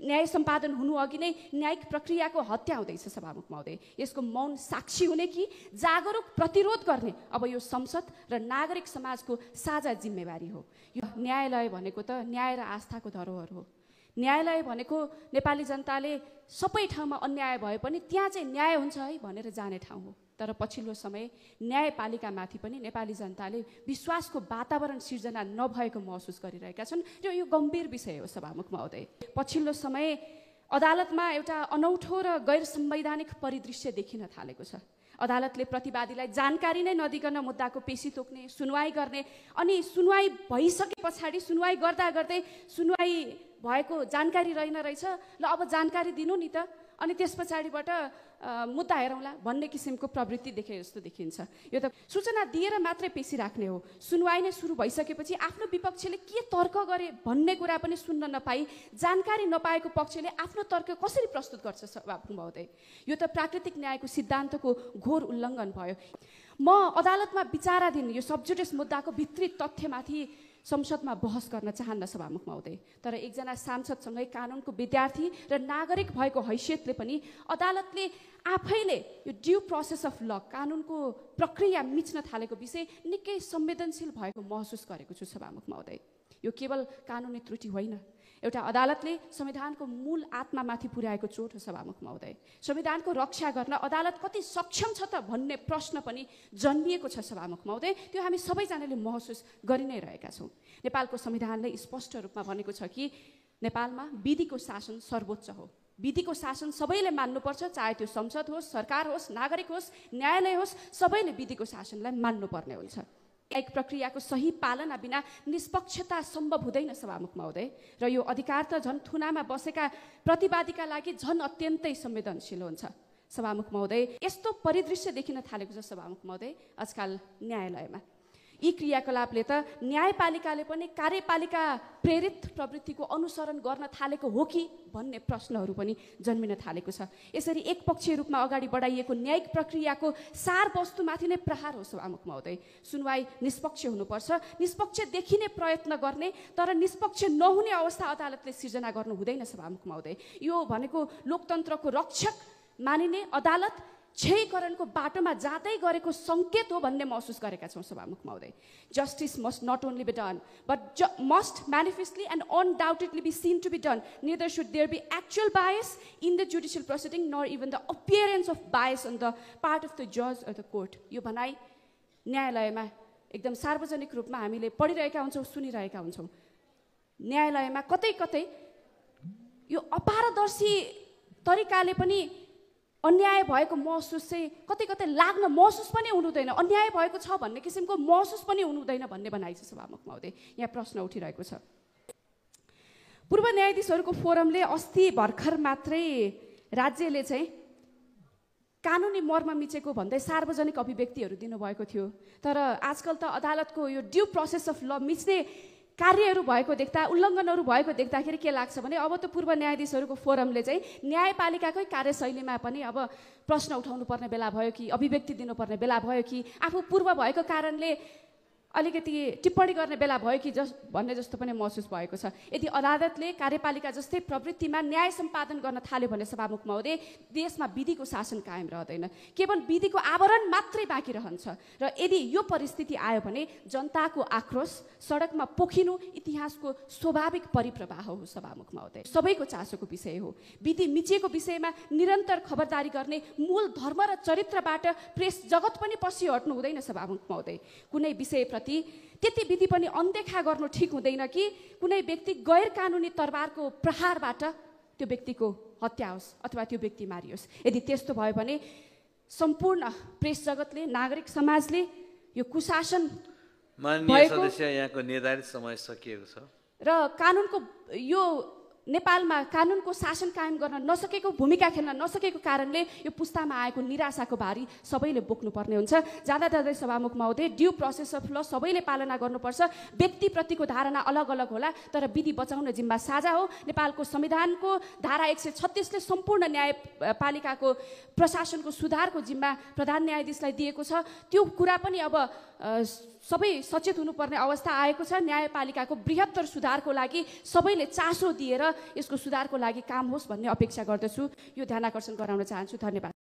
न्याय सम्पादन हुनु अघि नै न्यायिक प्रक्रियाको हत्या हुँदैछ सभामुख महोदय। यसको मौन साक्षी हुने कि जागरुक प्रतिरोध गर्ने अब यो संसद र नागरिक समाजको साझा जिम्मेवारी हो। यो न्यायालय भनेको त न्याय र आस्थाको धरोहर हो। न्यायालय भनेको नेपाली जनताले सबै ठाउँमा अन्याय भए पनि त्यहाँ चाहिँ न्याय हुन्छ है भनेर जाने ठाउँ हो। तर पछिल्लो समय न्यायपालिकामाथि पनि नेपाली जनताले विश्वासको वातावरण सिर्जना नभएको महसुस गरिरहेका छन् र यो गम्भीर विषय हो सभामुख महोदय। पछिल्लो समय अदालतमा एउटा अनौठो र गैर संवैधानिक परिदृश्य देखिन थालेको छ। अदालतले प्रतिवादीलाई जानकारी नै नदिकन मुद्दाको पेशी तोक्ने, सुनवाई गर्ने, अनि सुनवाई भइसके पछाडि सुनवाई गर्दा गर्दै सुनवाई भएको जानकारी रहेन रहेछ, ल अब जानकारी दिनु नि त, अनि त्यस पछाडिबाट मुद्दा हेरौँला भन्ने किसिमको प्रवृत्ति देखे जस्तो देखिन्छ। यो त सूचना दिएर मात्रै पेशी राख्ने हो। सुनवाई नै सुरु भइसकेपछि आफ्नो विपक्षले के तर्क गरे भन्ने कुरा पनि सुन्न नपाई जानकारी नपाएको पक्षले आफ्नो तर्क कसरी प्रस्तुत गर्छ सभामुख महोदय? यो त प्राकृतिक न्यायको सिद्धान्तको घोर उल्लङ्घन भयो। म अदालतमा विचाराधीन यो सबजुडिस मुद्दाको भित्री तथ्यमाथि संसदमा बहस गर्न चाहन्न सभामुख महोदय, तर एकजना सांसदसँगै कानुनको विद्यार्थी र नागरिक भएको हैसियतले पनि अदालतले आफैले यो ड्यू प्रोसेस अफ ल कानुनको प्रक्रिया मिच्न थालेको विषय निकै संवेदनशील भएको महसुस गरेको छु सभामुख महोदय। यो केवल कानुनी त्रुटि होइन, एउटा अदालतले संविधानको मूल आत्मामाथि पुर्याएको चोट हो सभामुख महोदय। संविधानको रक्षा गर्न अदालत कति सक्षम छ त भन्ने प्रश्न पनि जन्मिएको छ सभामुख महोदय। त्यो हामी सबैजनाले महसुस गरि नै रहेका छौँ। नेपालको संविधानले स्पष्ट रूपमा भनेको छ कि नेपालमा विधिको शासन सर्वोच्च हो। विधिको शासन सबैले मान्नुपर्छ, चाहे त्यो संसद होस्, सरकार होस्, नागरिक होस्, न्यायालय होस्, सबैले विधिको शासनलाई मान्नुपर्ने हुन्छ। न्यायिक प्रक्रियाको सही पालना बिना निष्पक्षता सम्भव हुँदैन सभामुख महोदय, र यो अधिकार त झन् थुनामा बसेका प्रतिवादीका लागि झन् अत्यन्तै संवेदनशील हुन्छ सभामुख महोदय। यस्तो परिदृश्य देखिन थालेको छ सभामुख महोदय आजकल न्यायालयमा। यी क्रियाकलापले त न्यायपालिकाले पनि कार्यपालिका प्रेरित प्रवृत्तिको अनुसरण गर्न थालेको हो कि भन्ने प्रश्नहरू पनि जन्मिन थालेको छ। यसरी एकपक्षीय रूपमा अगाडि बढाइएको न्यायिक प्रक्रियाको सार वस्तुमाथि नै प्रहार हो सभामुख महोदय। सुनवाई निष्पक्ष हुनुपर्छ, निष्पक्ष देखिने प्रयत्न गर्ने, तर निष्पक्ष नहुने अवस्था अदालतले सिर्जना गर्नु हुँदैन सभामुख महोदय। यो भनेको लोकतन्त्रको रक्षक मानिने अदालत क्षयीकरणको बाटोमा जाँदै गरेको सङ्केत हो भन्ने महसुस गरेका छौँ सभामुख महोदय। Justice must not only be done but must manifestly and undoubtedly be seen to be done. Neither should there be actual bias in the judicial proceeding nor even the appearance of bias on the part of the जज or the court. यो भनाइ न्यायालयमा एकदम सार्वजनिक रूपमा हामीले पढिरहेका हुन्छौँ, सुनिरहेका हुन्छौँ। न्यायालयमा कतै कतै यो अपारदर्शी तरिकाले पनि अन्याय भएको महसुस चाहिँ कतै कतै लाग्न महसुस पनि हुनुहुँदैन, अन्याय भएको छ भन्ने किसिमको महसुस पनि हुनुहुँदैन भन्ने भनाइ छ सभामुख महोदय। यहाँ प्रश्न उठिरहेको छ। पूर्व न्यायाधीशहरूको फोरमले अस्ति भर्खर मात्रै राज्यले चाहिँ कानुनी मर्म मिचेको भन्दै सार्वजनिक अभिव्यक्तिहरू दिनुभएको थियो, तर आजकल त अदालतको यो ड्यू प्रोसेस अफ ल मिच्ने कार्यहरू भएको देख्दा, उल्लङ्घनहरू भएको देख्दाखेरि के लाग्छ भने अब त पूर्व न्यायाधीशहरूको फोरमले चाहिँ न्यायपालिकाकै कार्यशैलीमा पनि अब प्रश्न उठाउनु पर्ने बेला भयो कि, अभिव्यक्ति दिनुपर्ने बेला भयो कि, आफू पूर्व भएको कारणले अलिकति टिप्पणी गर्ने बेला भयो कि भन्ने जस्तो पनि महसुस भएको छ। यदि अदालतले कार्यपालिका जस्तै प्रवृत्तिमा न्याय सम्पादन गर्न थाल्यो भने सभामुख महोदय देशमा विधिको शासन कायम रहँदैन, केवल विधिको आवरण मात्रै बाँकी रहन्छ। र यदि यो परिस्थिति आयो भने जनताको आक्रोश सडकमा पोखिनु इतिहासको स्वाभाविक परिप्रवाह हो सभामुख महोदय। सबैको चासोको विषय हो। विधि मिचिएको विषयमा निरन्तर खबरदारी गर्ने मूल धर्म र चरित्रबाट प्रेस जगत पनि पछि हट्नु हुँदैन सभामुख महोदय। कुनै विषय त्यति विधि पनि अनदेखा गर्नु ठिक हुँदैन कि कुनै व्यक्ति गैर कानुनी तरबारको प्रहारबाट त्यो व्यक्तिको हत्या होस् अथवा त्यो व्यक्ति मारियोस्। यदि त्यस्तो भयो भने सम्पूर्ण प्रेस जगतले, नागरिक समाजले यो कुशासन माननीय सदस्य यहाँको निर्धारित समय सकिएको छ र कानुनको यो नेपालमा कानुनको शासन कायम गर्न नसकेको, भूमिका खेल्न नसकेको कारणले यो पुस्तामा आएको निराशाको भारी सबैले बोक्नुपर्ने हुन्छ। जाँदा जाँदै सभामुख महोदय ड्यू प्रोसेस अफ ल सबैले पालना गर्नुपर्छ। व्यक्तिप्रतिको धारणा अलग अलग होला तर विधि बचाउने जिम्मा साझा हो। नेपालको संविधानको धारा 136ले सम्पूर्ण न्यायपालिकाको प्रशासनको सुधारको जिम्मा प्रधान न्यायाधीशलाई दिएको छ। त्यो कुरा पनि अब सबै सचेत हुनुपर्ने अवस्था आएको छ। न्यायपालिकाको बृहत्तर सुधारको लागि सबैले चासो दिएर यसको सुधारको लागि काम होस् भन्ने अपेक्षा गर्दछु। यो ध्यान आकर्षण गराउन चाहन्छु। धन्यवाद।